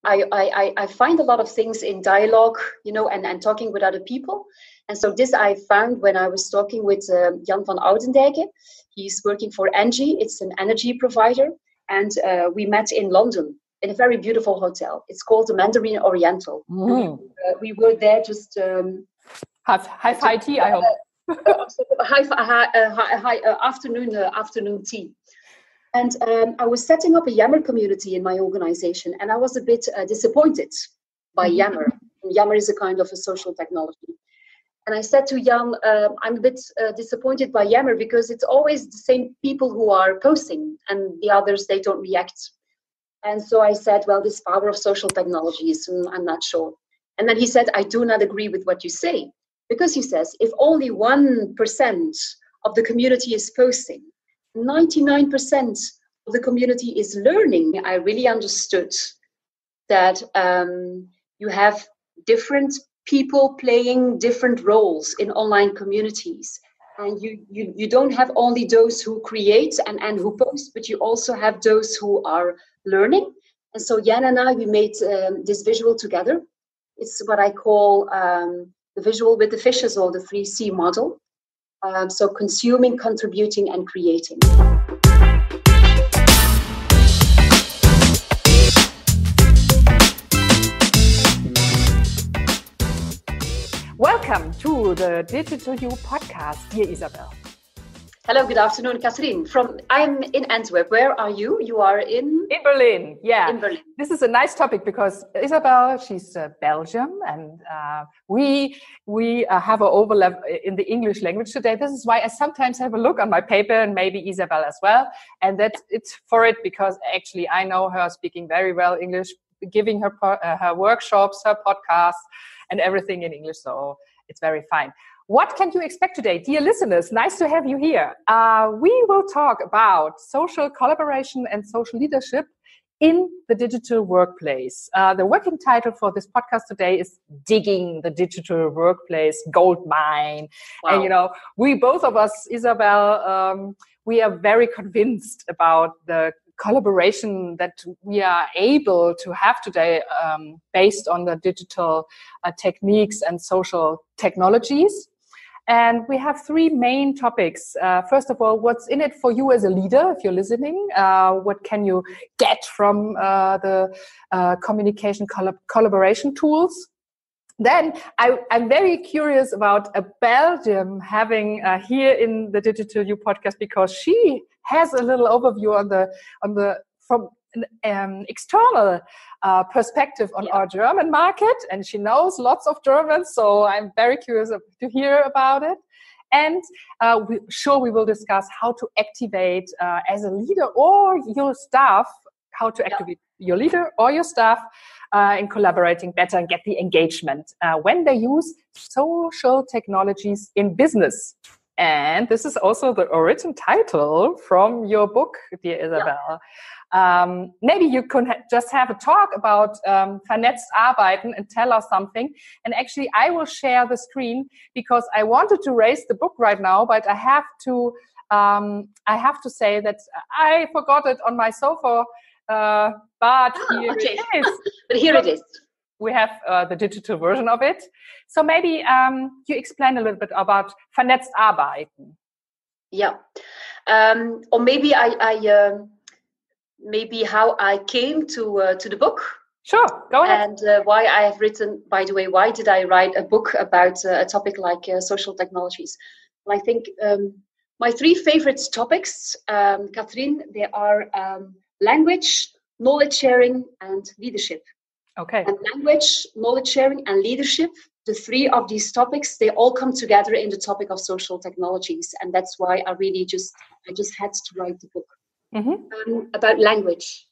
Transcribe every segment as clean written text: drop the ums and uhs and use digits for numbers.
I find a lot of things in dialogue, and talking with other people. And so this I found when I was talking with Jan van Oudendijken. He's working for Engie. It's an energy provider. And we met in London in a very beautiful hotel. It's called the Mandarin Oriental. We were there just... high tea, I hope. Afternoon tea. And I was setting up a Yammer community in my organization, and I was a bit disappointed by Yammer. Yammer is a kind of a social technology. And I said to Jan, I'm a bit disappointed by Yammer because it's always the same people who are posting, and the others, they don't react. And so I said, well, this power of social technologies, I'm not sure. And then he said, I do not agree with what you say. Because he says, if only 1% of the community is posting, 99% of the community is learning. I really understood that you have different people playing different roles in online communities. And you don't have only those who create and who post, but you also have those who are learning. And so Jan and I, we made this visual together. It's what I call the visual with the fishes, or the 3C model. So consuming, contributing, and creating. Welcome to the Digital You podcast, dear Isabel. Hello, good afternoon, Catherine. I'm in Antwerp. Where are you? You are in Berlin. Yeah, in Berlin. This is a nice topic because Isabel, she's Belgium, and we have an overlap in the English language today. This is why I sometimes have a look on my paper, and maybe Isabel as well. And it's for it because actually I know her speaking very well English, giving her workshops, her podcasts, and everything in English. So it's very fine. What can you expect today? Dear listeners, nice to have you here. We will talk about social collaboration and social leadership in the digital workplace. The working title for this podcast today is Digging the Digital Workplace Gold Mine. Wow. And, we both of us, Isabel, we are very convinced about the collaboration that we are able to have today based on the digital techniques and social technologies. And we have three main topics. First of all, what's in it for you as a leader, if you're listening? What can you get from the communication collaboration tools? Then I'm very curious about Belgium having here in the Digital You podcast, because she has a little overview on the from an external perspective on our German market, and she knows lots of German, so I'm very curious to hear about it. And we will discuss how to activate as a leader or your staff, how to activate your leader or your staff in collaborating better and get the engagement when they use social technologies in business. And this is also the origin title from your book, dear Isabel. Maybe you could just have a talk about Vernetzt Arbeiten and tell us something. And actually, I will share the screen because I wanted to raise the book right now, but I have to say that I forgot it on my sofa. But it is. But here it is. We have the digital version of it. So maybe you explain a little bit about Vernetzt Arbeiten. Yeah. Or maybe maybe how I came to the book. Sure, go ahead. And why I have written, by the way, why did I write a book about a topic like social technologies? Well, I think my three favorite topics, Catherine, they are language, knowledge sharing, and leadership. Okay. And language, knowledge sharing, and leadership, the three of these topics, they all come together in the topic of social technologies. And that's why I just had to write the book. About language.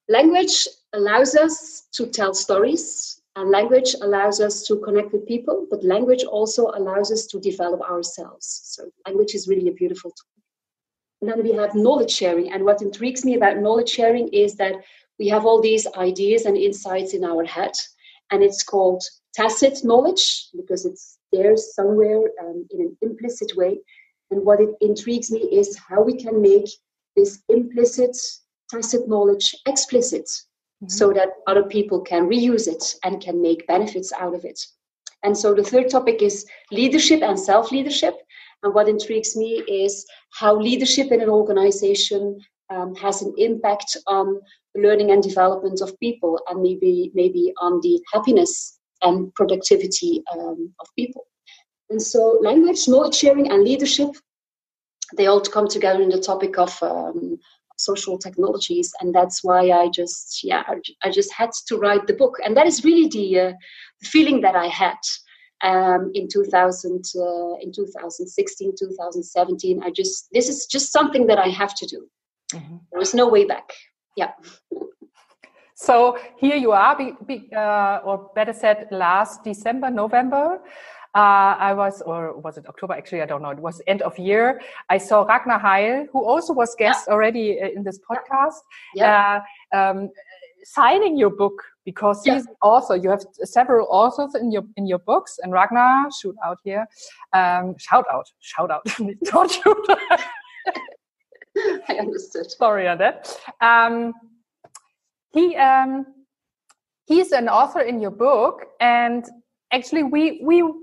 Language allows us to tell stories, and language allows us to connect with people, but language also allows us to develop ourselves. So language is really a beautiful topic. And then we have knowledge sharing. And what intrigues me about knowledge sharing is that we have all these ideas and insights in our head, and it's called tacit knowledge because it's there somewhere in an implicit way. And what it intrigues me is how we can make this implicit, tacit knowledge explicit. so that other people can reuse it and can make benefits out of it. And so the third topic is leadership and self-leadership. And what intrigues me is how leadership in an organization has an impact on the learning and development of people, and maybe on the happiness and productivity of people. And so language, knowledge sharing, and leadership, they all come together in the topic of social technologies, and that's why I just had to write the book. And that is really the feeling that I had in 2016, 2017. This is just something that I have to do. Mm-hmm. There was no way back. Yeah. So here you are, or better said, last December, November. I was, or was it October? Actually, I don't know. It was end of year. I saw Ragnar Heil, who also was guest already in this podcast, signing your book, because he's an author. You have several authors in your books, and Ragnar, shout out here, shout out, don't shoot. I understood. Sorry on that. He's an author in your book, and actually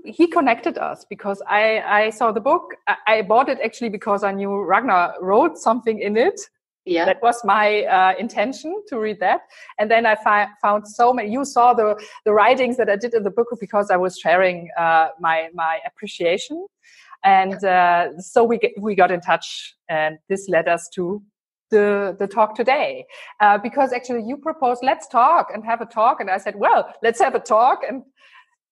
he connected us, because I saw the book. I bought it actually because I knew Ragnar wrote something in it. Yeah, that was my intention to read that. And then I found so many. You saw the writings that I did in the book because I was sharing my appreciation. And so we got in touch, and this led us to the talk today. Because actually you proposed, let's talk and have a talk. And I said, well, let's have a talk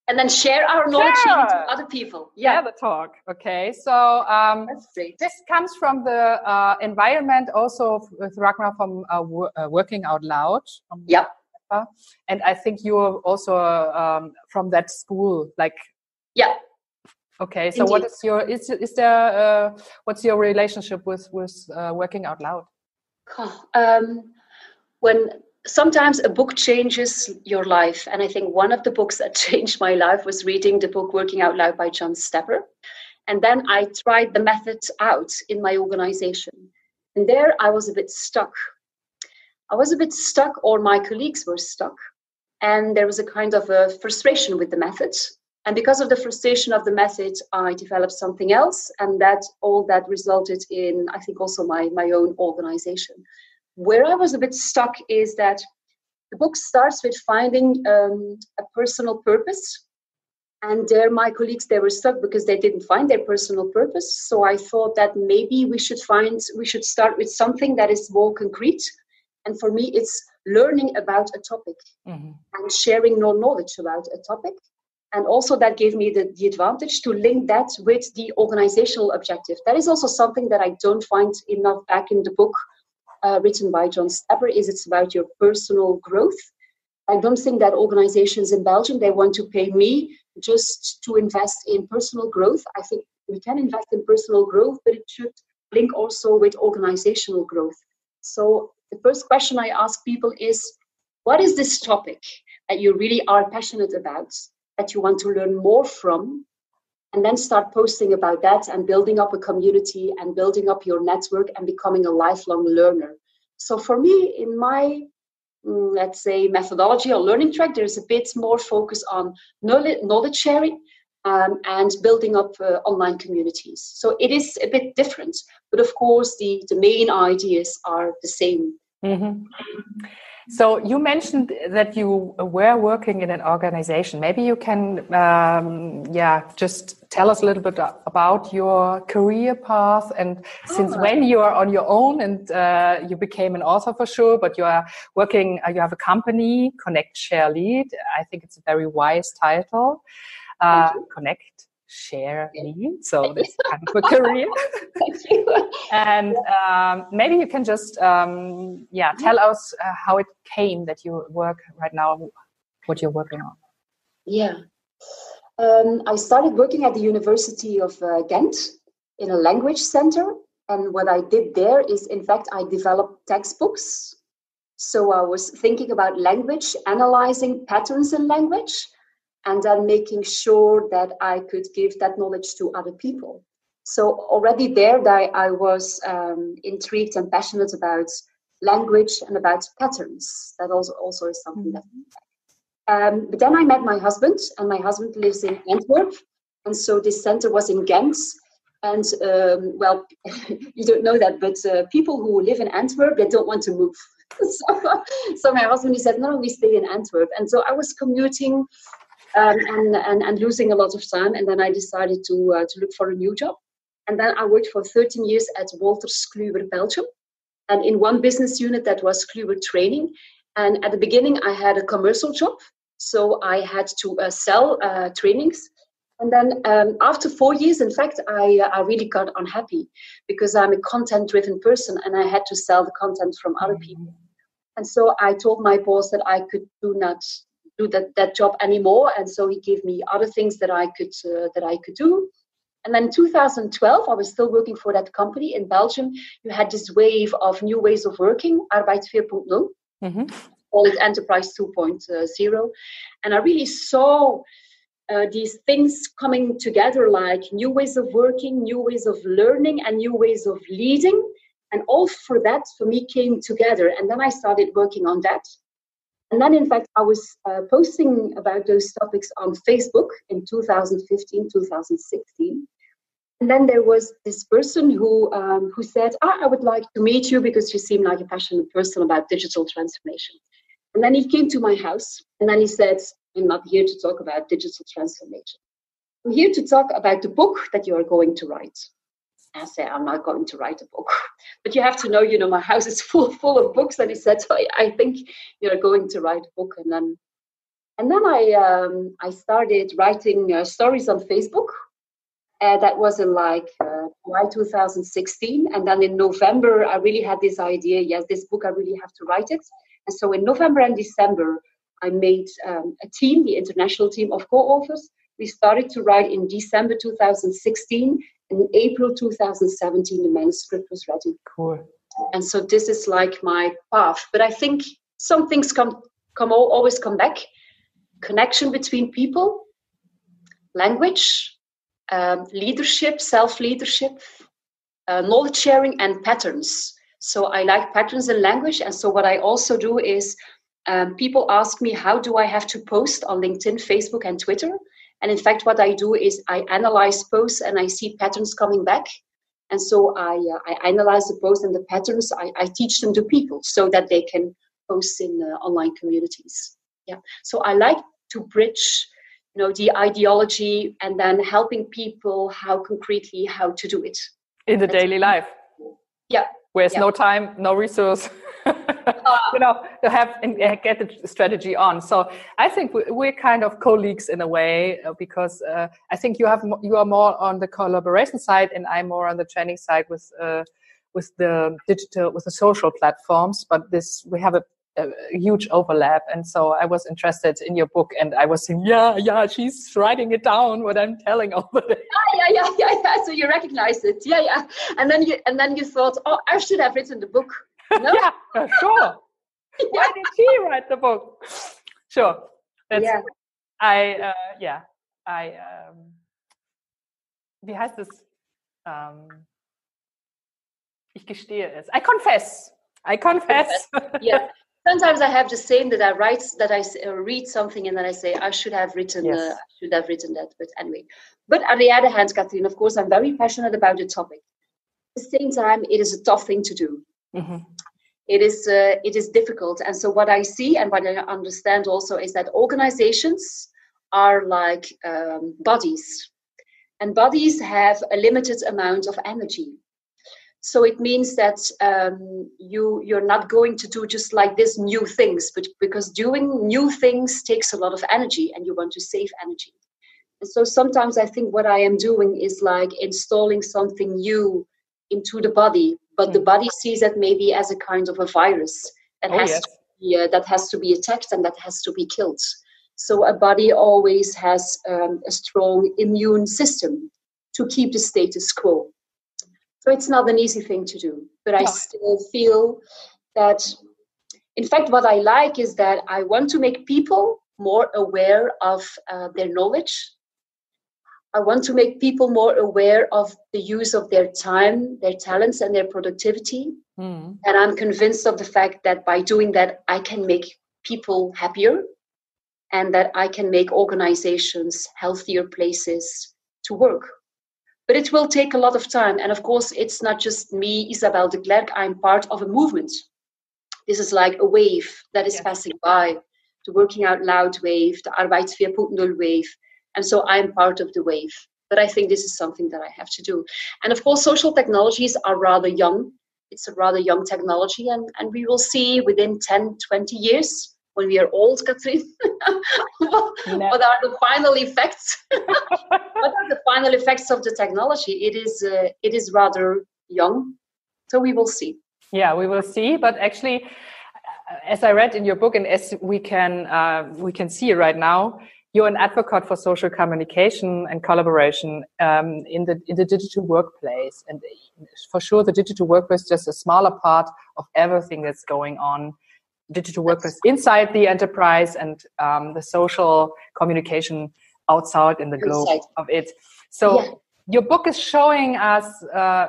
and then share our knowledge even to other people. Yeah, the talk. Okay, so that's great. This comes from the environment, also with Ragnar from Working Out Loud. Yep. And I think you're also from that school, like. Yeah. Okay, so indeed. What's your relationship with Working Out Loud? When sometimes a book changes your life, and I think one of the books that changed my life was reading the book Working Out Loud by John Stepper. And then I tried the method out in my organization. And there I was a bit stuck. Or my colleagues were stuck. And there was a kind of a frustration with the method. And because of the frustration of the method, I developed something else. And that resulted in, I think, also my own organization. Where I was a bit stuck is that the book starts with finding a personal purpose. And there my colleagues, they were stuck because they didn't find their personal purpose. So I thought that maybe we should start with something that is more concrete. And for me, it's learning about a topic and sharing knowledge about a topic. And also that gave me the advantage to link that with the organizational objective. That is also something that I don't find enough back in the book written by John Stepper, it's about your personal growth. I don't think that organizations in Belgium, they want to pay me just to invest in personal growth. I think we can invest in personal growth, but it should link also with organizational growth. So the first question I ask people is, what is this topic that you really are passionate about, that you want to learn more from? And then start posting about that and building up a community and building up your network and becoming a lifelong learner. So for me, in my, let's say, methodology or learning track, there's a bit more focus on knowledge sharing and building up online communities. So it is a bit different, but of course the main ideas are the same. Mm-hmm. So you mentioned that you were working in an organization. Maybe you can, just tell us a little bit about your career path and since when you are on your own and you became an author for sure, but you are working, you have a company, Connect, Share, Lead. I think it's a very wise title. Connect, Share, Lead. So that's kind of a career. Thank you. And maybe you can just tell us how it came that you work right now, what you're working on. Yeah. I started working at the University of Ghent in a language center. And what I did there is, in fact, I developed textbooks. So I was thinking about language, analyzing patterns in language, and then making sure that I could give that knowledge to other people. So already there I was intrigued and passionate about language, and about patterns. That also is something that. But then I met my husband, and my husband lives in Antwerp, and so this center was in Ghent. And well, you don't know that, but people who live in Antwerp, they don't want to move. So my husband, he said, no, we stay in Antwerp. And so I was commuting and losing a lot of time. And then I decided to look for a new job. And then I worked for 13 years at Wolters Kluwer, Belgium. And in one business unit that was Kluwer Training. And at the beginning, I had a commercial job. So I had to sell trainings. And then after 4 years, in fact, I really got unhappy because I'm a content-driven person and I had to sell the content from other people. And so I told my boss that I could not do that job anymore. And so he gave me other things that I could do. And then in 2012, I was still working for that company in Belgium. You had this wave of new ways of working, Arbeid 4.0. Mm-hmm. Call it Enterprise 2.0. And I really saw these things coming together, like new ways of working, new ways of learning, and new ways of leading. And all for me, came together. And then I started working on that. And then, in fact, I was posting about those topics on Facebook in 2015, 2016. And then there was this person who said, I would like to meet you because you seem like a passionate person about digital transformation. And then he came to my house and then he said, I'm not here to talk about digital transformation. I'm here to talk about the book that you are going to write. I said, I'm not going to write a book. But you have to know, my house is full of books. And he said, so I think you're going to write a book. And then I started writing stories on Facebook. That was in July 2016. And then in November, I really had this idea, yes, this book, I really have to write it. And so in November and December, I made a team, the international team of co-authors. We started to write in December 2016. In April 2017, the manuscript was ready. Cool. And so this is like my path. But I think some things always come back. Connection between people, language, leadership, self-leadership, knowledge sharing, and patterns. So I like patterns in language. And so what I also do is people ask me, how do I have to post on LinkedIn, Facebook, and Twitter? And in fact, what I do is I analyze posts and I see patterns coming back. And so I analyze the posts and the patterns. I teach them to people so that they can post in online communities. Yeah. So I like to bridge, the ideology and then helping people how to do it. In the daily life. Yeah. Where's no time, no resource, to have and get the strategy on. So I think we're kind of colleagues in a way because I think you are more on the collaboration side and I'm more on the training side with the digital, with the social platforms. But we have a huge overlap, and so I was interested in your book, and I was saying, yeah, she's writing it down what I'm telling over there. Yeah. So you recognized it, yeah. And then you thought, I should have written the book. No? Yeah, sure. Why did she write the book? Sure. Wie heißt es? Ich gestehe es. I confess. Yeah. Sometimes I have the same that I read something and then I say I should have written that. But anyway, but on the other hand, Katrien, of course, I'm very passionate about the topic. At the same time, it is a tough thing to do. Mm-hmm. It is difficult, and so what I see and what I understand also is that organizations are like bodies, and bodies have a limited amount of energy. So it means that you're not going to do just like this new things, but because doing new things takes a lot of energy and you want to save energy. And so sometimes I think what I am doing is like installing something new into the body, but the body sees it maybe as a kind of a virus that has to be attacked and that has to be killed. So a body always has a strong immune system to keep the status quo. So it's not an easy thing to do, but I still feel that, in fact, what I like is that I want to make people more aware of their knowledge. I want to make people more aware of the use of their time, their talents, and their productivity. And I'm convinced of the fact that by doing that, I can make people happier and that I can make organizations healthier places to work. But it will take a lot of time. And of course, it's not just me, Isabel de Clercq. I'm part of a movement. This is like a wave that is passing by, the Working Out Loud wave, the Arbeid 4.0 wave. And so I'm part of the wave. But I think this is something that I have to do. And of course, social technologies are rather young. It's a rather young technology. And we will see within 10, 20 years, when we are old, Katrien, what are the final effects? What are the final effects of the technology? It is rather young. So we will see. Yeah, we will see. But actually, as I read in your book, and as we can see right now, you're an advocate for social communication and collaboration in the digital workplace. And for sure, the digital workplace is just a smaller part of everything that's going on. Digital workplace inside the enterprise and the social communication outside in the globe of it. So your book is showing us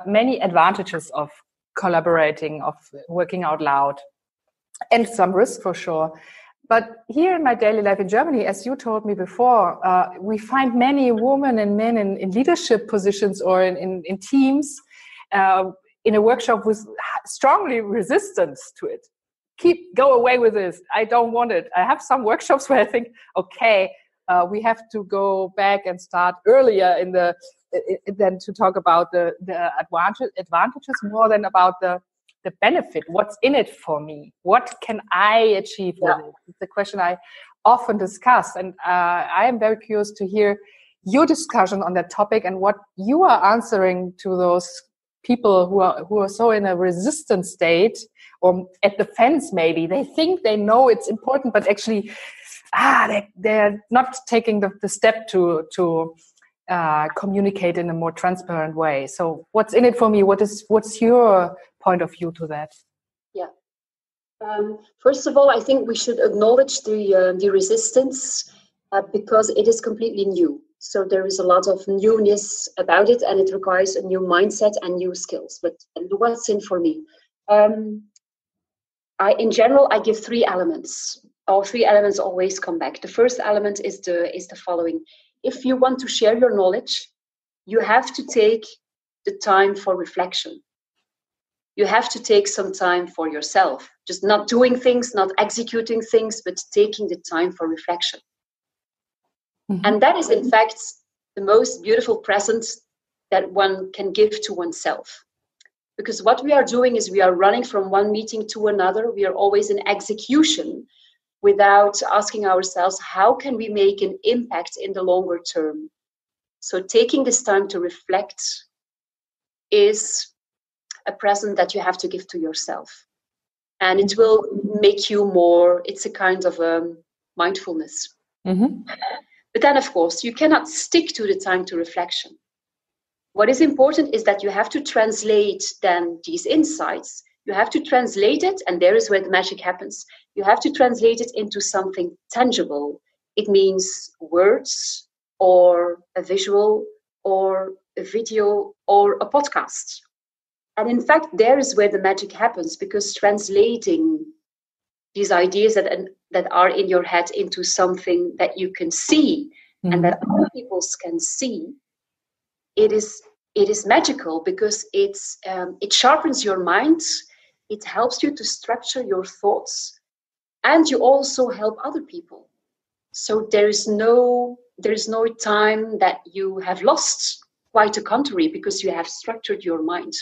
many advantages of collaborating, of working out loud, and some risk for sure. But here in my daily life in Germany, as you told me before, we find many women and men in leadership positions or in teams in a workshop with strongly resistance to it. Go away with this. I don't want it. I have some workshops where I think, okay, we have to go back and start earlier than to talk about the advantages more than about the benefit. What's in it for me? What can I achieve with it? It's the question I often discuss. And I am very curious to hear your discussion on that topic and what you are answering to those people who are so in a resistant state or at the fence. Maybe they think they know it's important, but actually they're not taking the step to communicate in a more transparent way. So what's in it for me? What's your point of view to that? Yeah. First of all, I think we should acknowledge the resistance because it is completely new. So there is a lot of newness about it, and it requires a new mindset and new skills. But what's in for me? In general, I give three elements. All three elements always come back. The first element is the following. If you want to share your knowledge, you have to take the time for reflection. You have to take some time for yourself. Just not doing things, not executing things, but taking the time for reflection. Mm-hmm. And that is, in fact, the most beautiful present that one can give to oneself. Because what we are doing is we are running from one meeting to another. We are always in execution without asking ourselves, how can we make an impact in the longer term? So taking this time to reflect is a present that you have to give to yourself. And it will make you more, it's a kind of mindfulness. Mm-hmm. But then, of course, you cannot stick to the time to reflection. What is important is that you have to translate then these insights. You have to translate it, and there is where the magic happens. You have to translate it into something tangible. It means words or a visual or a video or a podcast. And in fact, there is where the magic happens, because translating these ideas that are in your head into something that you can see and that other people can see, it is magical, because it sharpens your mind, it helps you to structure your thoughts, and you also help other people. So there is no time that you have lost, quite the contrary, because you have structured your mind.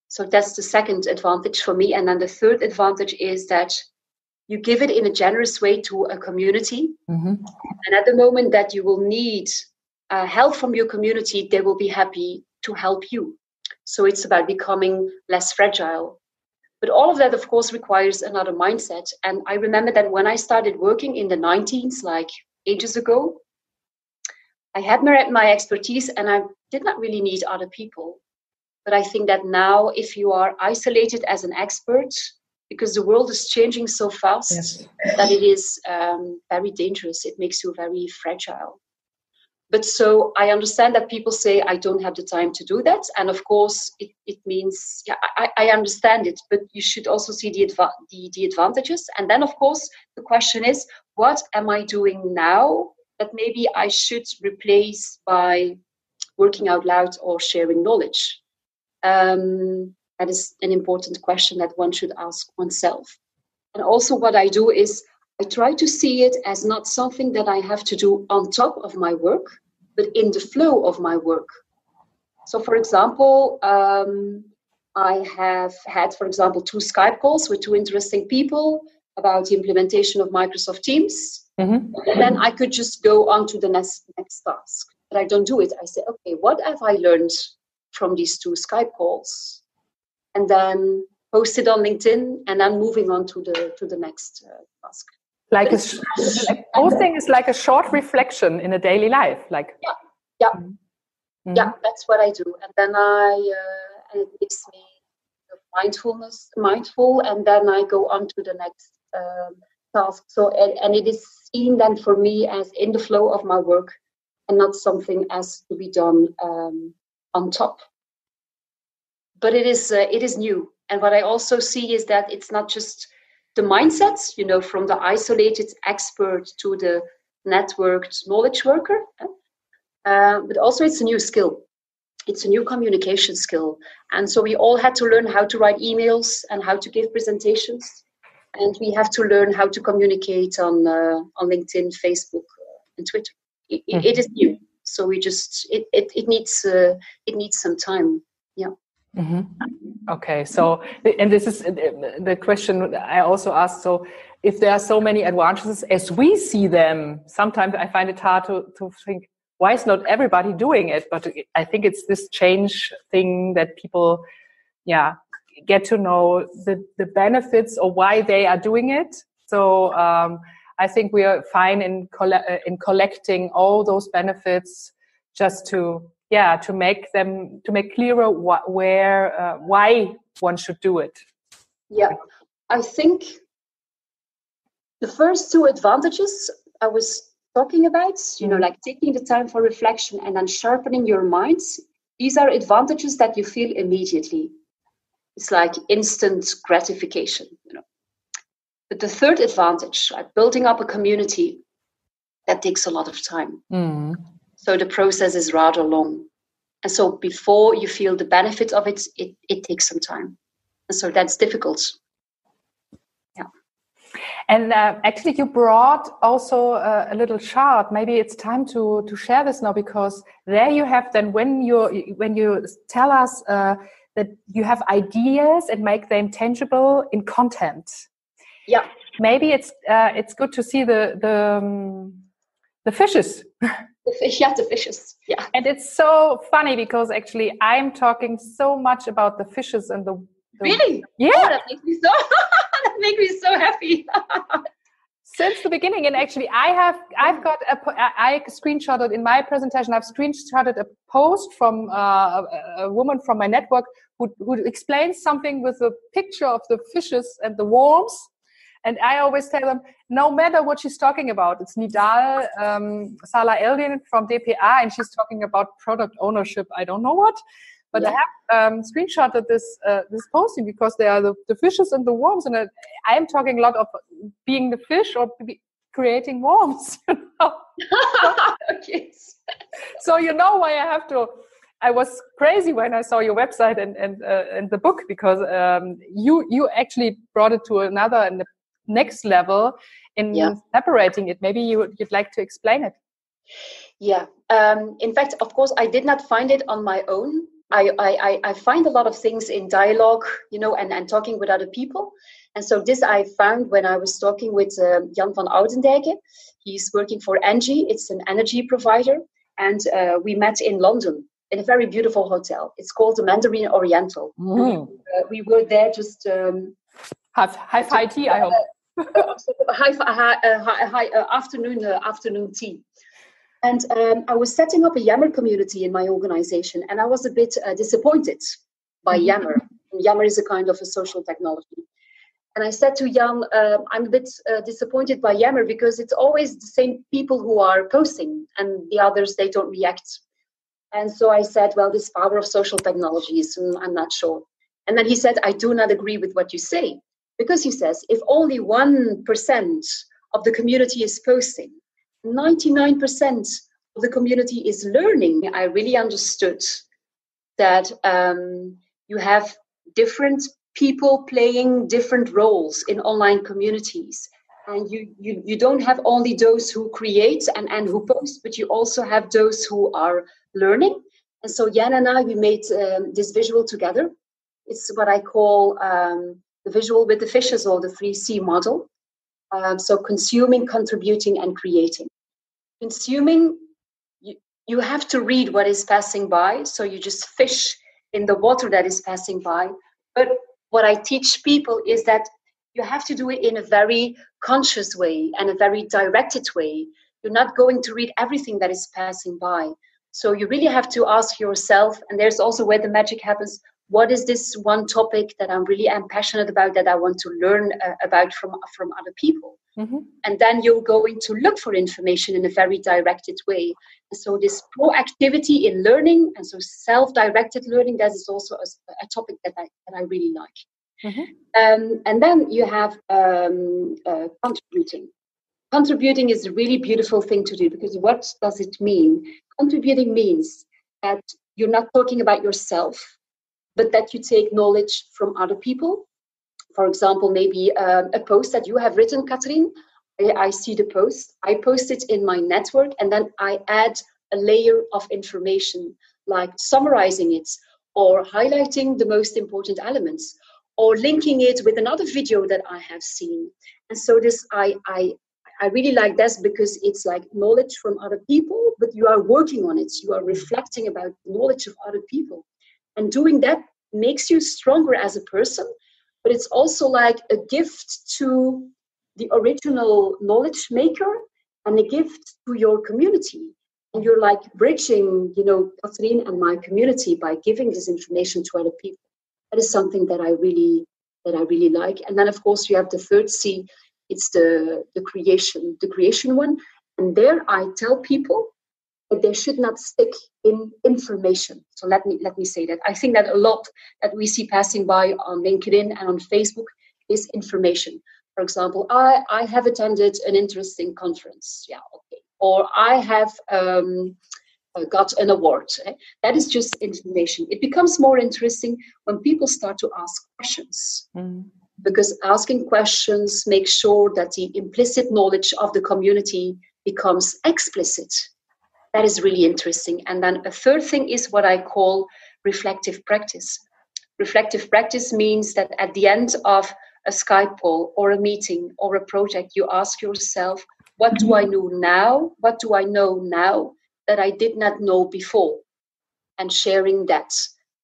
So that's the second advantage for me. And then the third advantage is that you give it in a generous way to a community. Mm-hmm. And at the moment that you will need help from your community, they will be happy to help you. So it's about becoming less fragile. But all of that, of course, requires another mindset. And I remember that when I started working in the 90s, like ages ago, I had my expertise and I did not really need other people. But I think that now, if you are isolated as an expert, because the world is changing so fast, that it is very dangerous. It makes you very fragile. But so I understand that people say, I don't have the time to do that. And of course, it means, yeah, I understand it, but you should also see the advantages. And then, of course, the question is, what am I doing now that maybe I should replace by working out loud or sharing knowledge? That is an important question that one should ask oneself. And also what I do is I try to see it as not something that I have to do on top of my work, but in the flow of my work. So, for example, I have had, for example, 2 Skype calls with 2 interesting people about the implementation of Microsoft Teams. Mm-hmm. And then I could just go on to the next task. But I don't do it. I say, okay, what have I learned from these 2 Skype calls? And then post it on LinkedIn, and then moving on to the next task. Like posting is like a short reflection in a daily life. Like yeah, that's what I do. And then and it makes me mindful, and then I go on to the next task. So and it is seen then for me as in the flow of my work, and not something as to be done on top. But it is new. And what I also see is that it's not just the mindsets, from the isolated expert to the networked knowledge worker, but also it's a new skill. It's a new communication skill. And so we all had to learn how to write emails and how to give presentations. And we have to learn how to communicate on LinkedIn, Facebook, and Twitter. It is new. So we just, it needs some time. Yeah. Mm-hmm. Okay, so, and this is the question I also asked. So if there are so many advantages as we see them, sometimes I find it hard to think, why is not everybody doing it? But I think it's this change thing that people, get to know the benefits or why they are doing it. So I think we are fine in collecting all those benefits just to make clearer why one should do it. Yeah, I think the first 2 advantages I was talking about, like taking the time for reflection and then sharpening your minds. These are advantages that you feel immediately. It's like instant gratification, But the 3rd advantage, like building up a community, that takes a lot of time. Mm. So the process is rather long. And so before you feel the benefit of it, it takes some time. And so that's difficult. Yeah. And actually you brought also a little chart. Maybe it's time to share this now, because there you have then when you tell us that you have ideas and make them tangible in content. Yeah. Maybe it's good to see the fishes. The fishes. Yeah. And it's so funny because actually I'm talking so much about the fishes and the Really? Yeah. Oh, that makes me so happy. Since the beginning, and actually I screenshotted in my presentation. I've screenshotted a post from a woman from my network who explains something with a picture of the fishes and the worms. And I always tell them, no matter what she's talking about, it's Nidal Salah Eldin from DPA, and she's talking about product ownership. I don't know what, but I have screenshotted this posting because they are the fishes and the worms, and I am talking a lot of being the fish or creating worms. Okay. So you know why I have to. I was crazy when I saw your website and the book, because you actually brought it to another and the next level in separating it. Maybe you'd like to explain it. Yeah. In fact, of course, I did not find it on my own. I find a lot of things in dialogue, and talking with other people. And so this I found when I was talking with Jan van Oudendijken. He's working for Engie. It's an energy provider. And we met in London in a very beautiful hotel. It's called the Mandarin Oriental. Mm. We were there just... high tea, I hope. Afternoon tea. And I was setting up a Yammer community in my organization, and I was a bit disappointed by Yammer. Yammer is a kind of a social technology. And I said to Jan, I'm a bit disappointed by Yammer because it's always the same people who are posting and the others, they don't react. And so I said, well, this power of social technologies, I'm not sure. And then he said, I do not agree with what you say. Because he says, if only 1% of the community is posting, 99% of the community is learning, I really understood that you have different people playing different roles in online communities. And you don't have only those who create and who post, but you also have those who are learning. And so Jan and I, we made this visual together. It's what I call the visual with the fishes, or the 3C model. So consuming, contributing, and creating. Consuming, you have to read what is passing by. So you just fish in the water that is passing by. But what I teach people is that you have to do it in a very conscious way and a very directed way. You're not going to read everything that is passing by. So you really have to ask yourself, and there's also where the magic happens, what is this one topic that I'm really passionate about, that I want to learn about from other people? Mm-hmm. And then you're going to look for information in a very directed way. And so this proactivity in learning, and so self-directed learning, that is also a topic that I really like. Mm-hmm. And then you have contributing. Contributing is a really beautiful thing to do, because what does it mean? Contributing means that you're not talking about yourself, but that you take knowledge from other people. For example, maybe a post that you have written, Catherine. I see the post, I post it in my network, and then I add a layer of information, like summarizing it, or highlighting the most important elements, or linking it with another video that I have seen. And so this, I really like this, because it's like knowledge from other people, but you are working on it. You are reflecting about knowledge of other people. And doing that makes you stronger as a person, but it's also like a gift to the original knowledge maker and a gift to your community. And you're like bridging, Catherine and my community by giving this information to other people. That is something that I really like. And then, of course, you have the third C. It's the creation one. And there I tell people that they should not stick in information. So let me say that. I think that a lot that we see passing by on LinkedIn and on Facebook is information. For example, I have attended an interesting conference. Yeah, okay. Or I have got an award. That is just information. It becomes more interesting when people start to ask questions. Because asking questions makes sure that the implicit knowledge of the community becomes explicit. That is really interesting. And then a third thing is what I call reflective practice. Reflective practice means that at the end of a Skype call or a meeting or a project, you ask yourself, what do I know now? What do I know now that I did not know before? And sharing that.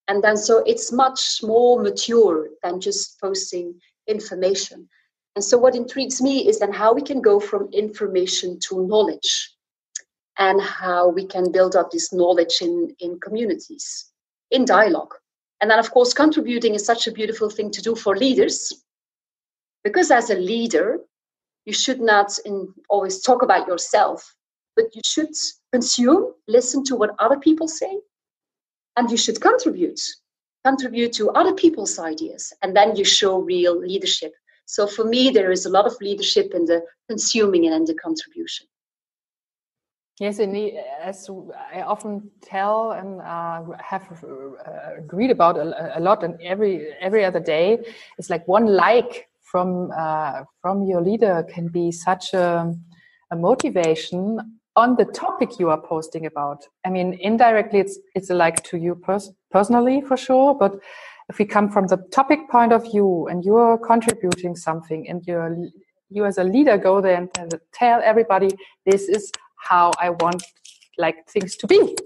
And then so it's much more mature than just posting information. And so what intrigues me is then how we can go from information to knowledge, and how we can build up this knowledge in communities, in dialogue. And then, of course, contributing is such a beautiful thing to do for leaders, because as a leader, you should not always talk about yourself, but you should consume, listen to what other people say, and you should contribute to other people's ideas, and then you show real leadership. So for me, there is a lot of leadership in the consuming and in the contribution. Yes, indeed. As I often tell and have agreed about a lot, and every other day, it's like one like from your leader can be such a motivation on the topic you are posting about. I mean, indirectly, it's a like to you personally for sure. But if we come from the topic point of view, and you are contributing something, and you as a leader go there and tell everybody, this is how I want like things to be.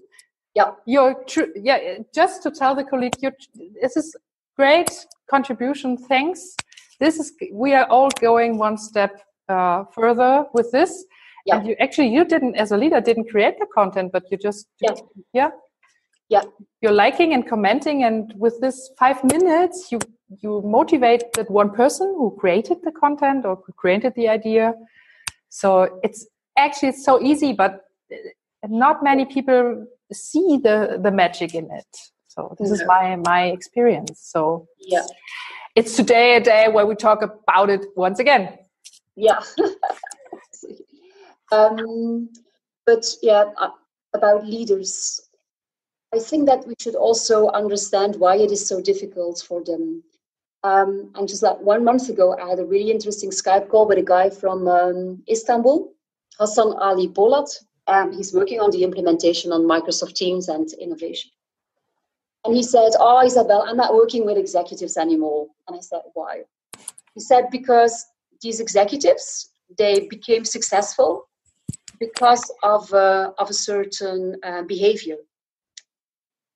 Yeah, you're true. Yeah, just to tell the colleague, this is great contribution. Thanks. We are all going one step further with this. Yeah. And you didn't, as a leader, didn't create the content, but you just Yeah. You're liking and commenting, and with this 5 minutes, you motivate that one person who created the content or who created the idea. So it's so easy, but not many people see the magic in it. So this is my experience. So yeah, it's today a day where we talk about it once again. Yeah. But yeah, about leaders, I think that we should also understand why it is so difficult for them. And just like 1 month ago, I had a really interesting Skype call with a guy from Istanbul, Hassan Ali Polat. He's working on the implementation on Microsoft Teams and innovation. And he said, "Oh, Isabel, I'm not working with executives anymore." And I said, "Why?" He said, "Because these executives, they became successful because of a certain behavior.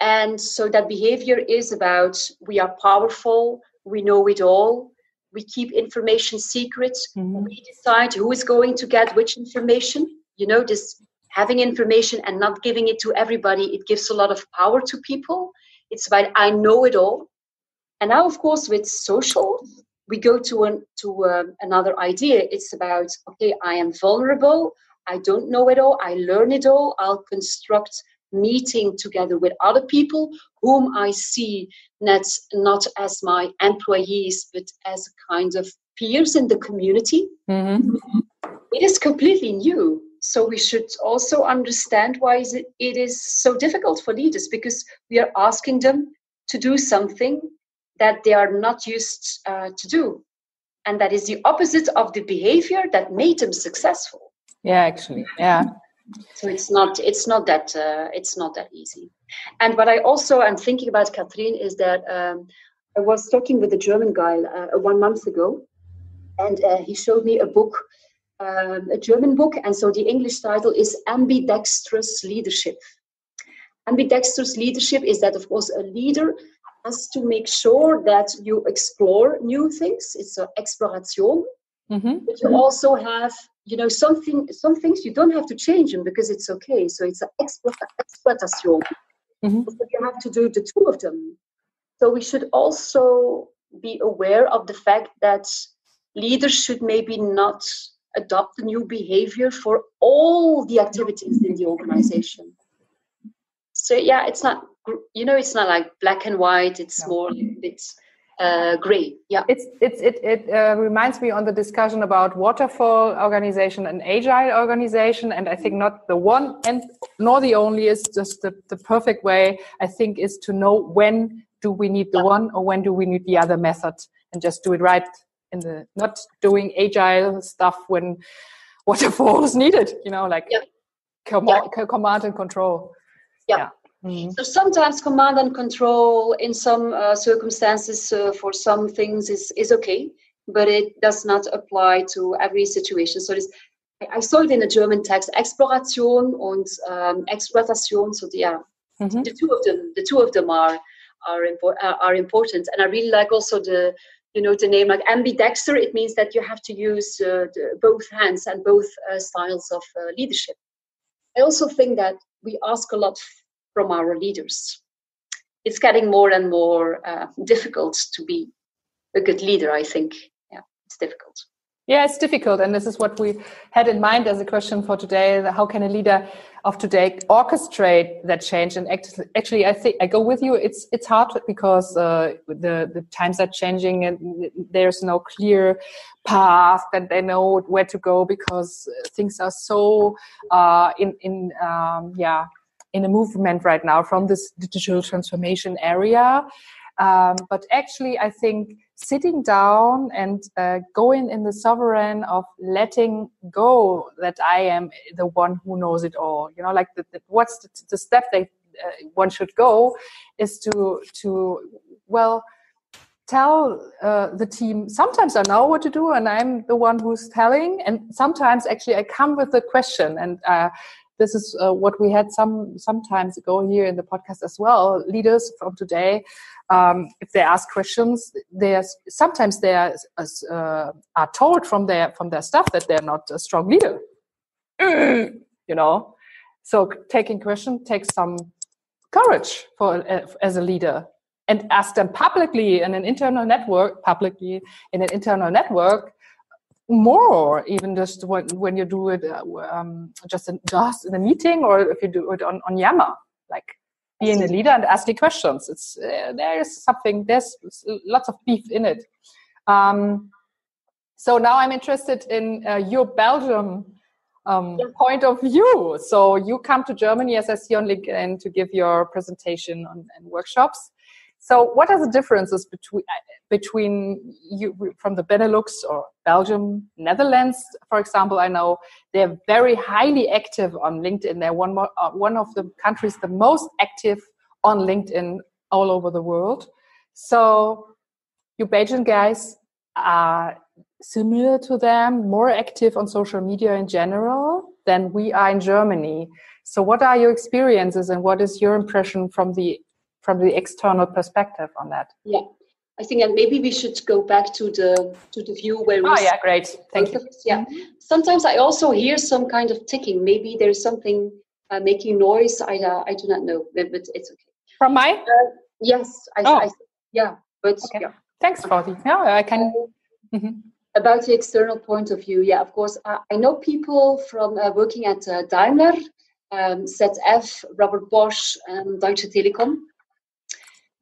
And so that behavior is about, we are powerful, we know it all, we keep information secret, we decide who is going to get which information. You know, this having information and not giving it to everybody, it gives a lot of power to people. It's about, I know it all." And now, of course, with social, we go to another idea. It's about, okay, I am vulnerable, I don't know it all, I learn it all, I'll construct meeting together with other people whom I see not as my employees, but as kind of peers in the community. It is completely new. So we should also understand why it is so difficult for leaders, because we are asking them to do something that they are not used to do. And that is the opposite of the behavior that made them successful. Yeah, actually, yeah. So it's not that easy. And what I also am thinking about, Catherine, is that I was talking with a German guy 1 month ago, and he showed me a book, a German book, and so the English title is Ambidextrous Leadership. Ambidextrous leadership is that, of course, a leader has to make sure that you explore new things. It's an exploration, but you also have, you know, some things you don't have to change them because it's okay. So it's an exploitation. So you have to do the two of them. So we should also be aware of the fact that leaders should maybe not adopt a new behavior for all the activities in the organization. So yeah, it's not, you know, it's not like black and white. It's more a bit gray. Yeah, it reminds me on the discussion about waterfall organization and agile organization, and I think not the one and nor the only is just the perfect way. I think is to know when do we need the one or when do we need the other method, and just do it right in the not doing agile stuff when waterfall is needed. You know, like command and control. Yeah. So sometimes command and control in some circumstances for some things is okay, but it does not apply to every situation. So I saw it in the German text, Exploration and Exploitation. So the two of them are important. And I really like also the name like ambidexter. It means that you have to use both hands and both styles of leadership. I also think that we ask a lot from our leaders. It's getting more and more difficult to be a good leader, I think. Yeah, it's difficult. Yeah, it's difficult. And this is what we had in mind as a question for today. How can a leader of today orchestrate that change? And actually, I think I go with you. It's hard because the times are changing and there's no clear path that they know where to go because things are so in a movement right now from this digital transformation area. But actually, I think sitting down and going in the sovereign of letting go that I am the one who knows it all. You know, like what's the step that one should go is to tell the team. Sometimes I know what to do and I'm the one who's telling, and sometimes actually I come with a question and. This is what we had some times ago here in the podcast as well. Leaders from today, if they ask questions, sometimes they are told from their staff that they're not a strong leader. You know, so taking question takes some courage for as a leader, and ask them publicly in an internal network, more, even just when you do it just in a meeting, or if you do it on Yammer, like being a leader and asking questions. It's there's lots of beef in it. So now I'm interested in your Belgium point of view. So you come to Germany, as I see on LinkedIn, to give your presentation and workshops. So what are the differences between you from the Benelux or Belgium, Netherlands, for example? I know they're very highly active on LinkedIn. They're one of the countries the most active on LinkedIn all over the world. So you Belgian guys are similar to them, more active on social media in general than we are in Germany. So what are your experiences, and what is your impression from the external perspective on that? Yeah, I think that maybe we should go back to the view where we. Oh yeah, great, thank you. Yeah, sometimes I also hear some kind of ticking. Maybe there's something making noise. I do not know, but it's okay. From my? Yes, yeah, but okay. Yeah. Thanks, Fraudy. Yeah, I can. About the external point of view, yeah, of course, I know people from working at Daimler, ZF, Robert Bosch, and Deutsche Telekom.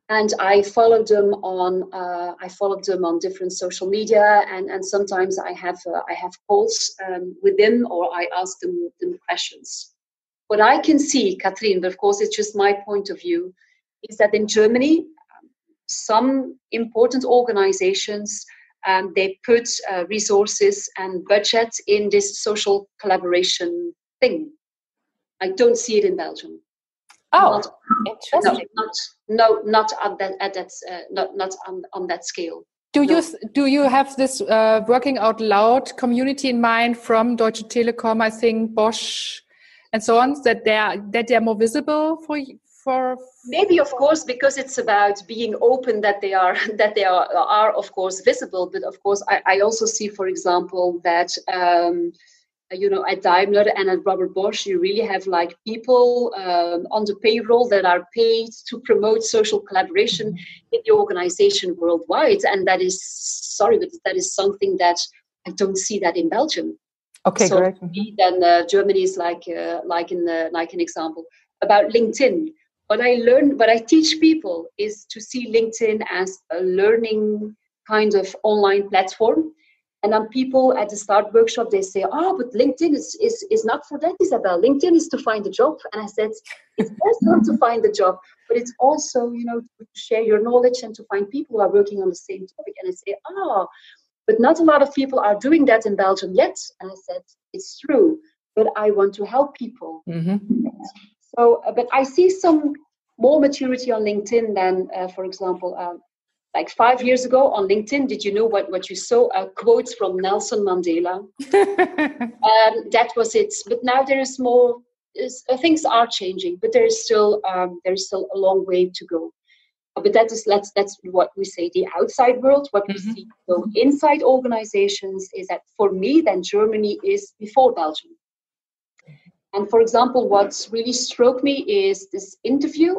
And I followed them on different social media, and sometimes I have calls with them, or I ask them questions. What I can see, Katrien, but of course it's just my point of view, is that in Germany, some important organizations they put resources and budget in this social collaboration thing. I don't see it in Belgium. Oh, interesting. Not on that scale. Do you have this working out loud community in mind from Deutsche Telekom, I think, Bosch, and so on, that they are more visible for maybe, of course, because it's about being open, that they are of course visible. But of course, I also see, for example, that at Daimler and at Robert Bosch, you really have like people on the payroll that are paid to promote social collaboration in the organization worldwide. And that is something that I don't see that in Belgium. Okay, so great. Then Germany is like an example. About LinkedIn, what I teach people is to see LinkedIn as a learning kind of online platform. And then people at the start workshop, they say, but LinkedIn is not for that, Isabel. LinkedIn is to find a job. And I said, it's also to find a job, but it's also, to share your knowledge and to find people who are working on the same topic. And I say, but not a lot of people are doing that in Belgium yet. And I said, it's true, but I want to help people. Mm-hmm. So, but I see some more maturity on LinkedIn than, for example, like 5 years ago on LinkedIn. Did you know what you saw? Quotes from Nelson Mandela. That was it. But now there is more. Things are changing, but there is still a long way to go. But that's what we say, the outside world. What we see so inside organizations is that, for me, then Germany is before Belgium. And for example, what really struck me is this interview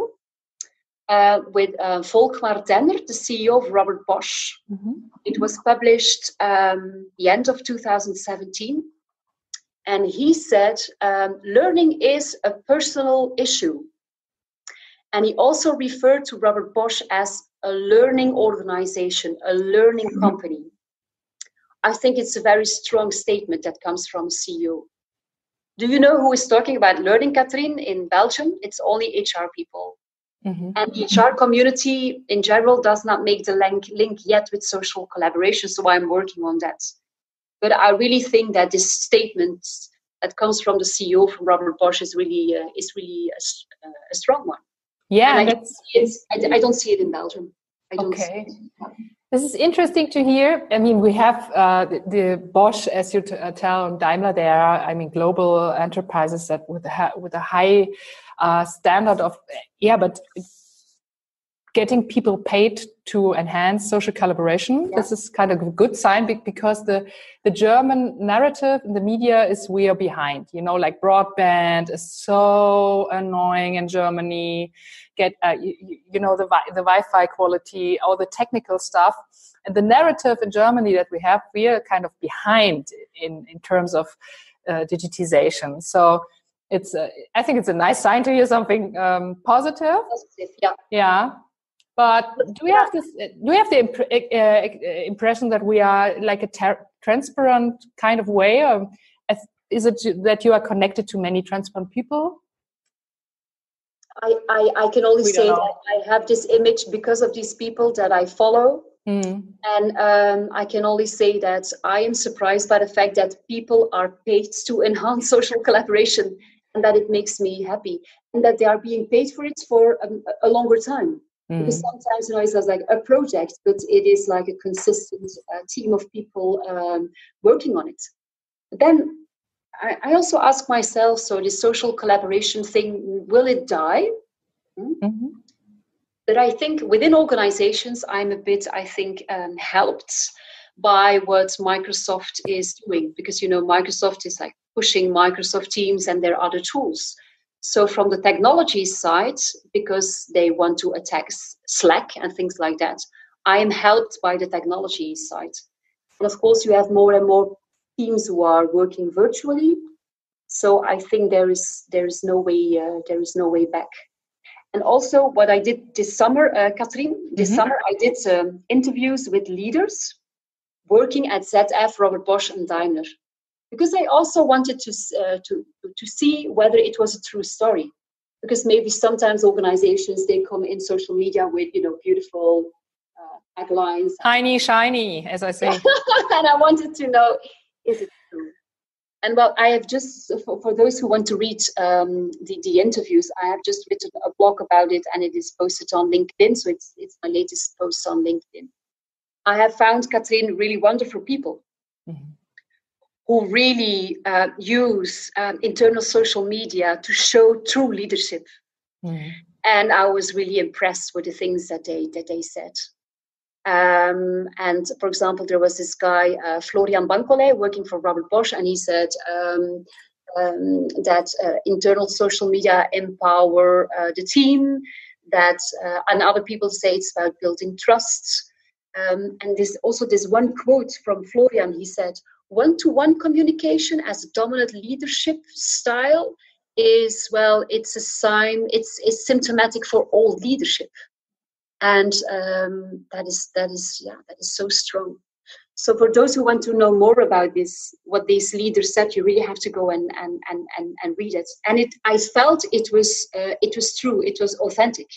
with Volkmar Denner, the CEO of Robert Bosch. Mm-hmm. It was published the end of 2017. And he said, learning is a personal issue. And he also referred to Robert Bosch as a learning organization, a learning company. I think it's a very strong statement that comes from a CEO. Do you know who is talking about learning, Katrien, in Belgium? It's only HR people. Mm-hmm. And the HR community in general does not make the link yet with social collaboration, so I'm working on that. But I really think that this statement that comes from the CEO, from Robert Bosch, is really a strong one. Yeah, I don't see it in Belgium. Okay. This is interesting to hear. I mean, we have the Bosch, as you tell, Daimler. They are, global enterprises that with a high standard of, but getting people paid to enhance social collaboration. Yeah. This is kind of a good sign because the German narrative in the media is we are behind. Like broadband is so annoying in Germany. The Wi-Fi quality, all the technical stuff. And the narrative in Germany that we are kind of behind in terms of digitization. So I think it's a nice sign to hear something positive. Yeah. Yeah. But do we have the impression that we are like a transparent kind of way, or is it that you are connected to many transparent people? I can only say that I have this image because of these people that I follow. And I can only say that I am surprised by the fact that people are paid to enhance social collaboration, and that it makes me happy, and that they are being paid for it for a longer time. Because sometimes it's like a project, but it is like a consistent team of people working on it. But then I also ask myself, so this social collaboration thing, will it die? But I think within organizations, I'm a bit, helped by what Microsoft is doing. Because, Microsoft is like pushing Microsoft Teams and their other tools. So from the technology side, because they want to attack Slack and things like that, I am helped by the technology side. And of course, you have more and more teams who are working virtually. So I think there is no way back. And also, what I did this summer, Katrien, summer I did interviews with leaders working at ZF, Robert Bosch, and Daimler. Because I also wanted to see whether it was a true story. Because maybe sometimes organizations, they come in social media with, beautiful taglines. Tiny, shiny, as I say. And I wanted to know, is it true? And well, I have just, for those who want to read the interviews, I have just written a blog about it, and it is posted on LinkedIn. So it's my latest post on LinkedIn. I have found, Katrien, really wonderful people. Who really use internal social media to show true leadership. And I was really impressed with the things that they said. And for example, there was this guy, Florian Bankole, working for Robert Bosch, and he said that internal social media empower the team, and other people say it's about building trust. And this one quote from Florian, he said, one-to-one communication as a dominant leadership style is, well, it's a sign, it's symptomatic for all leadership. And that is so strong. So for those who want to know more about this, what these leaders said, you really have to go and read it. And I felt it was true, it was authentic.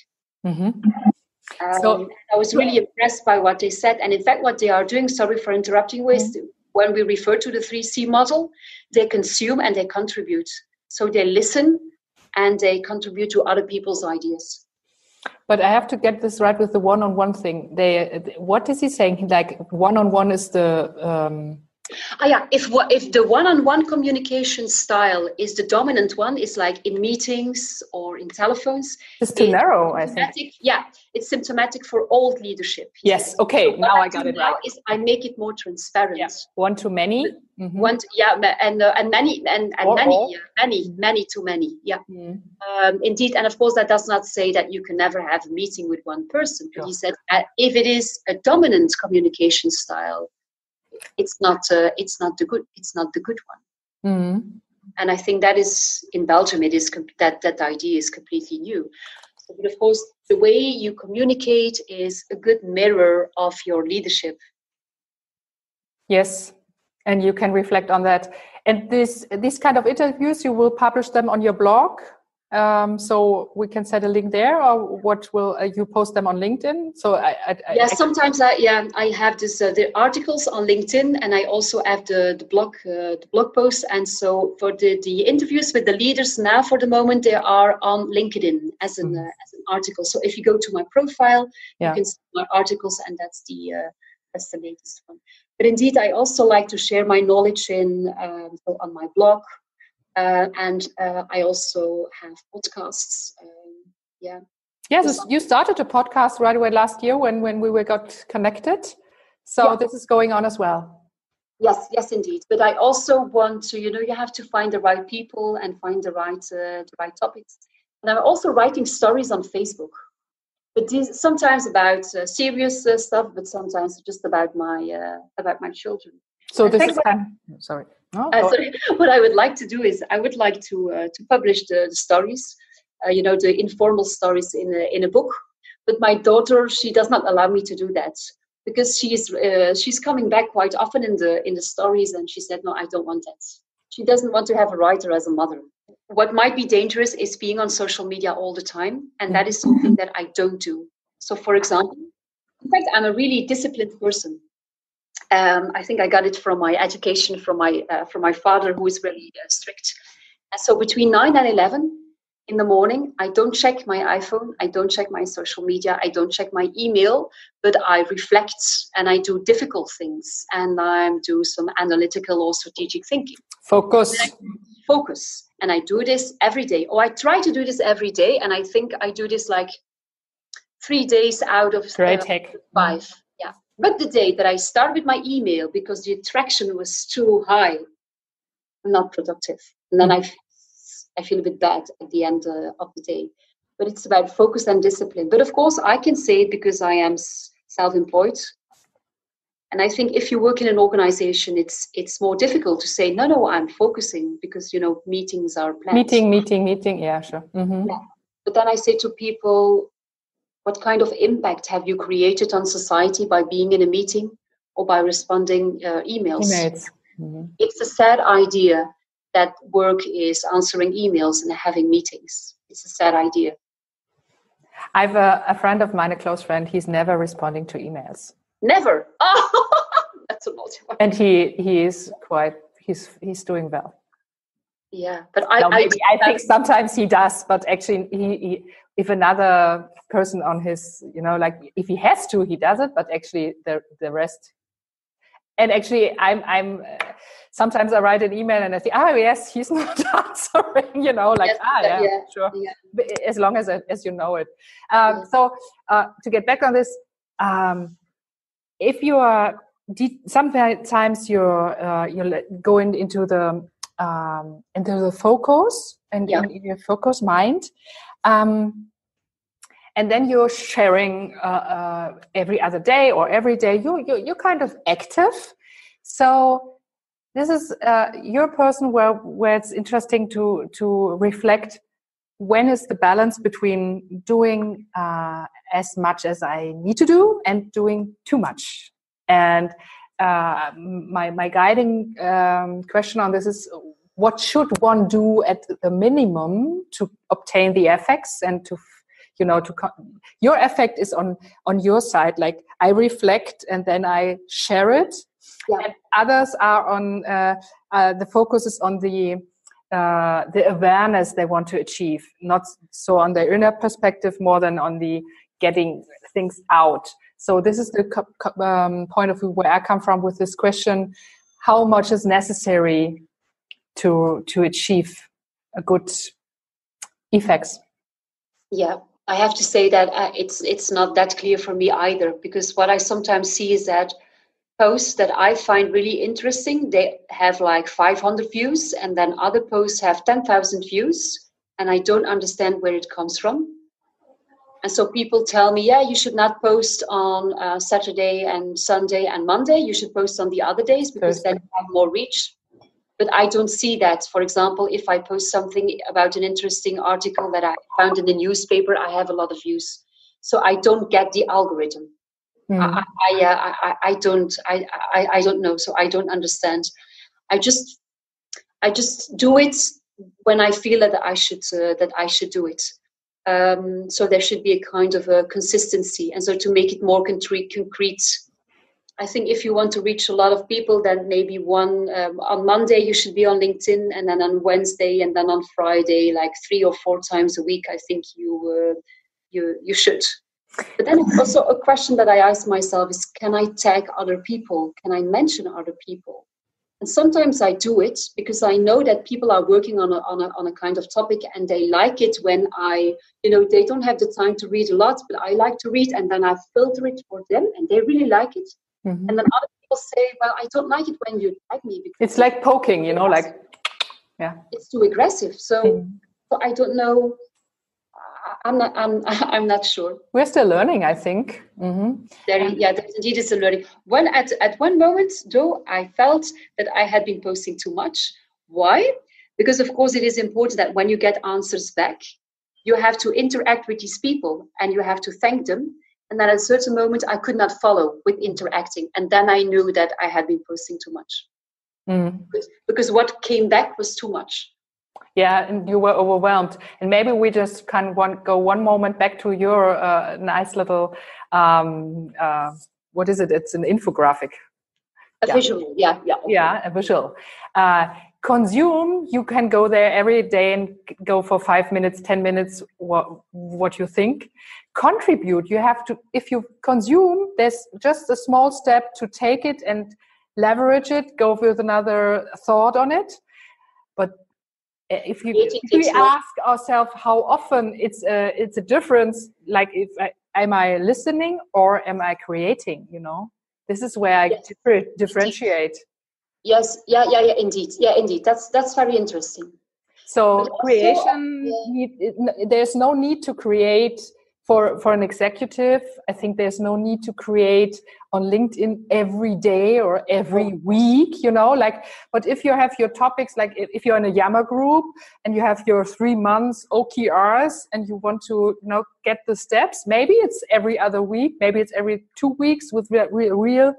So I was really impressed by what they said. And in fact, what they are doing, sorry for interrupting, when we refer to the 3C model, they consume and they contribute. So they listen and they contribute to other people's ideas. But I have to get this right with the one-on-one thing. What is he saying? Like one-on-one is the... If the one-on-one communication style is the dominant one, it's like in meetings or in telephones. It's too narrow, I think. Yeah, it's symptomatic for old leadership. Yes, okay, so now I got it right. Is I make it more transparent. Yeah. One to many. One, and many too many. Yeah, indeed, and of course that does not say that you can never have a meeting with one person. But he said if it is a dominant communication style, it's not the good one. And I think that is in Belgium. It is that idea is completely new. But of course, the way you communicate is a good mirror of your leadership. Yes, and you can reflect on that. And these kind of interviews, you will publish them on your blog. So we can set a link there, or what will you post them on LinkedIn? So sometimes I have this the articles on LinkedIn, and I also have the blog posts. And so for the interviews with the leaders now, for the moment, they are on LinkedIn as an article. So if you go to my profile, you can see my articles, and that's the latest one. But indeed, I also like to share my knowledge on my blog. And I also have podcasts. Yes, you started a podcast right away last year when we got connected. So this is going on as well. Yes, indeed. But I also want to, you have to find the right people and find the right topics. And I'm also writing stories on Facebook. But these sometimes about serious stuff, but sometimes just about my children. So this is sorry. Oh, sorry. What I would like to do is I would like to publish the stories, the informal stories in a book. But my daughter, she does not allow me to do that because she's coming back quite often in the stories, and she said, no, I don't want that. She doesn't want to have a writer as a mother. What might be dangerous is being on social media all the time, and that is something that I don't do. So, for example, in fact, I'm a really disciplined person. I think I got it from my education, from my father, who is really strict. And so between 9 and 11 in the morning, I don't check my iPhone, I don't check my social media, I don't check my email, but I reflect and I do difficult things, and I do some analytical or strategic thinking. Focus. And I do this every day. I try to do this every day, and I think I do this like 3 days out of 5. Yeah. But the day that I start with my email, because the attraction was too high, I'm not productive. And then I feel a bit bad at the end of the day. But it's about focus and discipline. But of course, I can say it because I am self-employed. And I think if you work in an organization, it's more difficult to say, no, I'm focusing, because, meetings are planned. Meeting. Yeah, sure. Mm-hmm. Yeah. But then I say to people, what kind of impact have you created on society by being in a meeting or by responding emails? Mm-hmm. It's a sad idea that work is answering emails and having meetings. It's a sad idea. I have a friend of mine, a close friend. He's never responding to emails. Never. Oh, that's a lot. And he's doing well. Yeah, but I think sometimes he does, but actually he if another person on his, like if he has to, he does it, but actually the rest. And actually I'm sometimes I write an email and I think, yes, he's not answering, sure. Yeah. As long as you know it. So to get back on this, if you are sometimes you're going into the focus and in your focus mind, and then you're sharing every other day or every day. You're kind of active. So this is you're a person where it's interesting to reflect. When is the balance between doing as much as I need to do and doing too much? And my guiding question on this is, what should one do at the minimum to obtain the effects and to your effect is on your side. Like I reflect and then I share it, and others are on the focus is on the awareness they want to achieve, not so on the inner perspective, more than on the getting things out. So this is the point of view where I come from with this question: how much is necessary to achieve a good effects? Yeah, I have to say that it's not that clear for me either, because what I sometimes see is that posts that I find really interesting, they have like 500 views, and then other posts have 10,000 views, and I don't understand where it comes from. And so people tell me, you should not post on Saturday and Sunday and Monday. You should post on the other days because then you have more reach. But I don't see that. For example, if I post something about an interesting article that I found in the newspaper, I have a lot of views. So I don't get the algorithm. I don't know. So I don't understand. I just do it when I feel that I should do it. So there should be a kind of a consistency. And so to make it more concrete, I think if you want to reach a lot of people, then maybe on Monday you should be on LinkedIn, and then on Wednesday, and then on Friday, like 3 or 4 times a week. I think you should. But then it's also a question that I ask myself is: can I tag other people? Can I mention other people? And sometimes I do it because I know that people are working on a kind of topic and they like it when they don't have the time to read a lot, but I like to read, and then I filter it for them and they really like it. Mm-hmm. And then other people say, well, I don't like it when you tag me. Because it's like poking, like, yeah. It's too aggressive. So I don't know. I'm not sure. We're still learning, I think. Mm-hmm. There indeed is a learning. At one moment, though, I felt that I had been posting too much. Why? Because, of course, it is important that when you get answers back, you have to interact with these people and you have to thank them. And then at a certain moment, I could not follow with interacting. And then I knew that I had been posting too much. Because what came back was too much. Yeah, and you were overwhelmed. And maybe we just can go one moment back to your nice little, what is it? It's an infographic. Visual, yeah. Yeah, a visual. Consume, you can go there every day and go for 5 minutes, 10 minutes, what you think. Contribute, you have to, if you consume, there's just a small step to take it and leverage it, go with another thought on it. But if we ask ourselves how often it's a difference, like am I listening or am I creating, This is where I differentiate. Yes, yeah, indeed. Yeah, indeed. That's very interesting. So creation, there's no need to create for an executive. I think there's no need to create on LinkedIn every day or every week, but if you have your topics, like if you're in a Yammer group and you have your 3 months OKRs and you want to, get the steps, maybe it's every other week, maybe it's every 2 weeks with real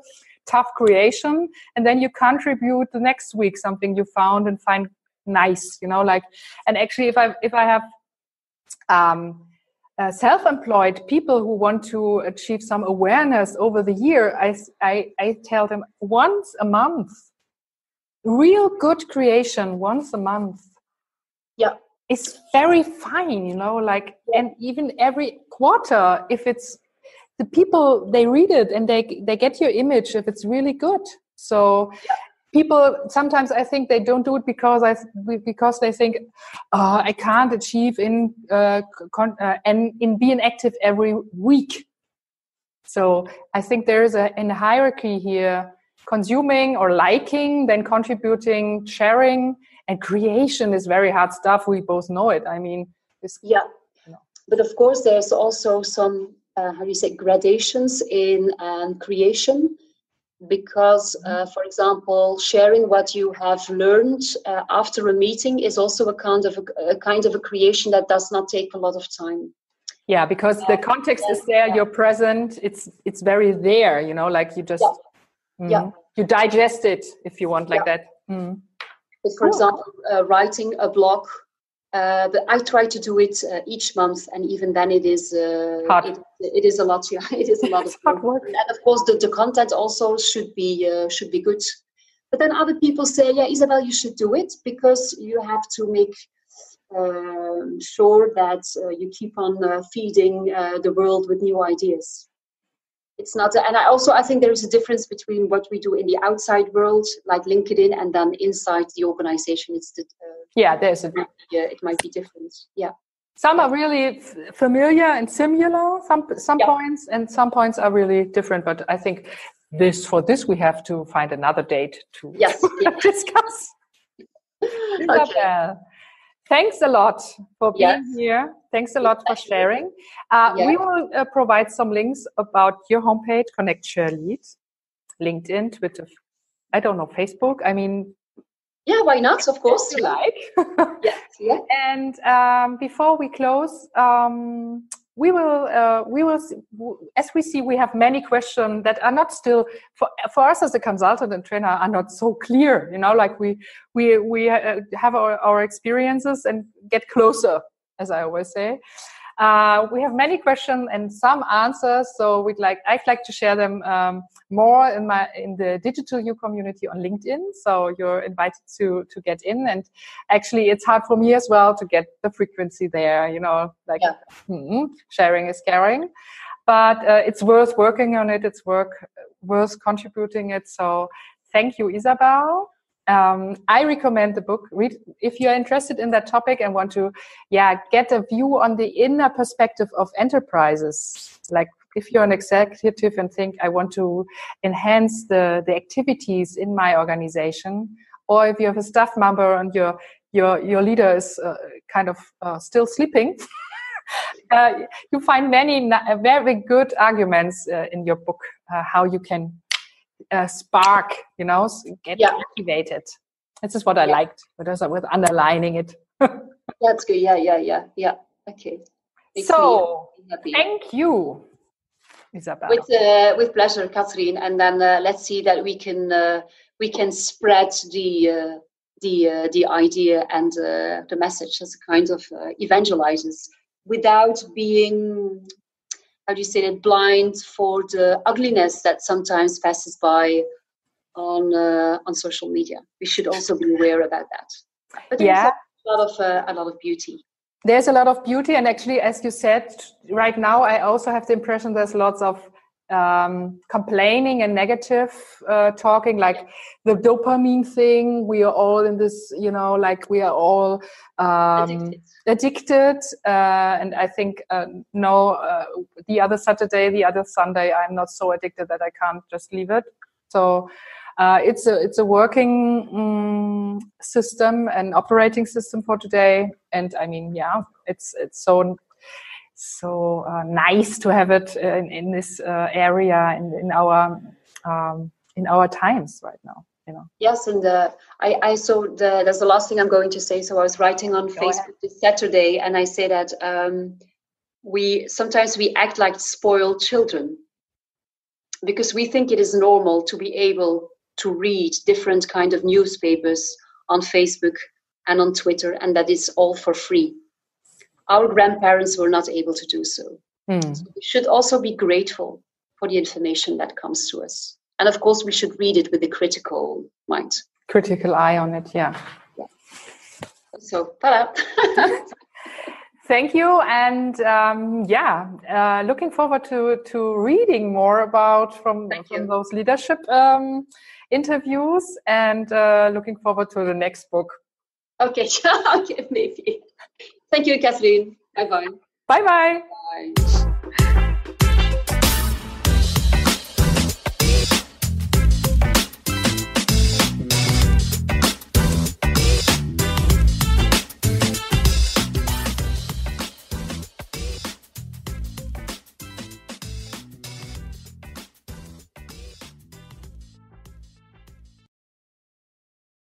tough creation. And then you contribute the next week, something you found and find nice, and actually if I have, self-employed people who want to achieve some awareness over the year, I tell them once a month, real good creation once a month. Yeah, it's very fine, and even every quarter, if it's the people, they read it and they get your image if it's really good. So. Yeah. People sometimes, I think, they don't do it because they think I can't achieve in being active every week. So I think there is a hierarchy here: consuming or liking, then contributing, sharing, and creation is very hard stuff. We both know it. I mean, but of course, there's also some gradations in creation. Because, for example, sharing what you have learned after a meeting is also a kind of a creation that does not take a lot of time. Yeah, because the context is there, you're present, it's very there, like you just you digest it if you want, like that. But for example, writing a blog, but I try to do it each month, and even then it is hard. It is a lot. Yeah, it is a lot of work. And of course, the content also should be good. But then other people say, "Yeah, Isabel, you should do it because you have to make sure that you keep on feeding the world with new ideas." It's not, and I think there is a difference between what we do in the outside world, like LinkedIn, and then inside the organization. It's it might be different. Yeah. Some are really familiar and similar, some points, and some points are really different. But I think for this we have to find another date to discuss. Isabel, thanks a lot for being here. Thanks a lot for sharing. We will provide some links about your homepage, Connect, Share, Lead, LinkedIn, Twitter, I don't know, Facebook. I mean, yeah, why not? Of course, you like. Yeah. And before we close, we will, as we see, we have many questions that are not still for us as a consultant and trainer are not so clear. Like we have our experiences and get closer, as I always say. We have many questions and some answers, so I'd like to share them more in the Digital You community on LinkedIn. So you're invited to get in, and actually it's hard for me as well to get the frequency there. Sharing is caring, but it's worth working on it. It's worth contributing it. So thank you, Isabel. I recommend the book. Read if you're interested in that topic and want to, get a view on the inner perspective of enterprises. Like if you're an executive and think I want to enhance the activities in my organization, or if you have a staff member and your leader is kind of still sleeping, you find many very good arguments in your book how you can spark, get activated. This is what I liked, with underlining it. That's good. Yeah. Okay. Makes so me happy. Thank you, Isabel. With pleasure, Catherine. And then let's see that we can spread the idea and the message as a kind of evangelizers without being, how do you say that, blind for the ugliness that sometimes passes by on social media. We should also be aware about that. But there's a lot of beauty. There's a lot of beauty, and actually, as you said, right now I also have the impression there's lots of complaining and negative talking, like the dopamine thing. We are all in this, like we are all addicted. And I think the other Saturday, the other Sunday, I'm not so addicted that I can't just leave it. So it's a working system and operating system for today. And I mean, it's so nice to have it in this area in our times right now. Yes, and I saw that's the last thing I'm going to say. So I was writing on Facebook this Saturday, and I say that we sometimes act like spoiled children because we think it is normal to be able to read different kind of newspapers on Facebook and on Twitter, and that it's all for free. Our grandparents were not able to do so. So we should also be grateful for the information that comes to us. And of course, we should read it with a critical mind. Critical eye on it, yeah. So, ta-da. Thank you. And looking forward to reading more about from those leadership interviews, and looking forward to the next book. Okay, maybe. Thank you, Catherine. Bye-bye. Bye-bye. Bye.